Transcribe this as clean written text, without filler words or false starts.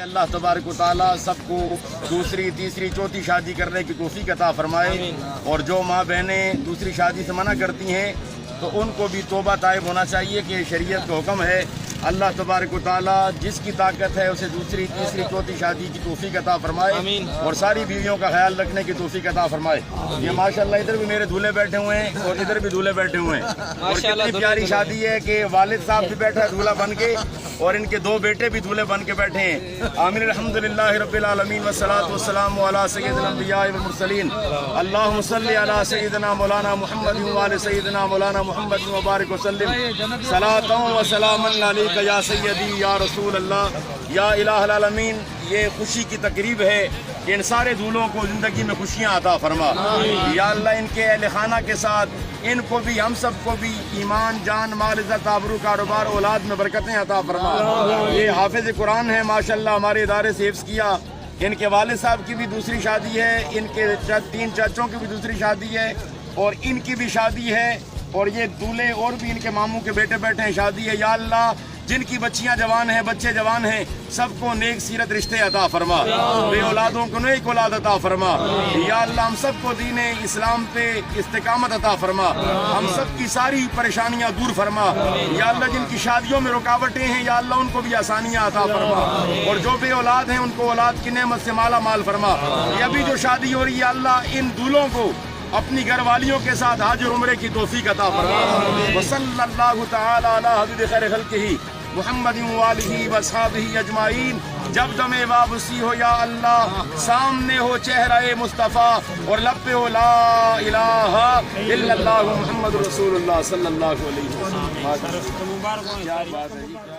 اللہ تبارک و تعالیٰ سب کو دوسری تیسری چوتھی شادی کرنے کی توفیق عطا فرمائے، اور جو ماں بہنیں دوسری شادی سے منع کرتی ہیں تو ان کو بھی توبہ طائب ہونا چاہیے کہ شریعت کا حکم ہے۔ اللہ تبارک و تعالیٰ جس کی طاقت ہے اسے دوسری تیسری چوتھی شادی کی توفیق عطا فرمائے اور ساری بیویوں کا خیال رکھنے کی توفیق عطا فرمائے۔ یہ ماشاءاللہ ادھر بھی میرے دولہے بیٹھے ہوئے ہیں اور ادھر بھی دولہے بیٹھے ہوئے ہیں، اور کتنی پیاری شادی ہے کہ والد صاحب بھی بیٹھا ہے دولہا بن کے اور ان کے دو بیٹے بھی دولہے بن کے بیٹھے ہیں۔ آمین الحمدللہ رب العالمین والصلاة والسلام علی سید الانبیاء والمرسلین، اللہم صلی علی سیدنا مولانا محمد وعلی سیدنا مولانا محمد وبارک وسلم، صلاۃ و سلام علیک یا سیدی یا رسول اللہ یا الہ العالمین۔ یہ خوشی کی تقریب ہے کہ ان سارے دولوں کو زندگی میں خوشیاں عطا فرما یا اللہ، ان کے اہل خانہ کے ساتھ ان کو بھی ہم سب کو بھی ایمان جان مال عزت آبرو کاروبار اولاد میں برکتیں عطا فرما۔ یہ حافظ قرآن ہے ماشاءاللہ، ہمارے ادارے سے حفظ کیا، ان کے والد صاحب کی بھی دوسری شادی ہے، ان کے 3 چاچوں کی بھی دوسری شادی ہے اور ان کی بھی شادی ہے، اور یہ دولہے اور بھی ان کے ماموں کے بیٹے بیٹھے ہیں، شادی ہے۔ یا اللہ جن کی بچیاں جوان ہیں بچے جوان ہیں سب کو نیک سیرت رشتے عطا فرما، بے اولادوں کو نیک اولاد عطا فرما یا اللہ، ہم سب کو دین اسلام پہ استقامت عطا فرما، ہم سب کی ساری پریشانیاں دور فرما یا اللہ، جن کی شادیوں میں رکاوٹیں ہیں یا اللہ ان کو بھی آسانیاں عطا فرما، اور جو بے اولاد ہیں ان کو اولاد کی نعمت سے مالا مال فرما۔ یہ ابھی جو شادی ہو رہی ہے اللہ ان دولوں کو اپنی گھر والیوں کے ساتھ حج اور عمرے کی توفیق عطا فرما۔ وصلی اللہ تعالی علی حبیب خیر خلقہ محمد وآلہ واصحابہ اجمعین۔ جب دم وابسی ہو یا اللہ، سامنے ہو چہرہ مصطفیٰ اور لب پہ ہو لا الہ الا اللہ محمد رسول اللہ صلی اللہ علیہ وسلم۔ کیا بات ہے جی۔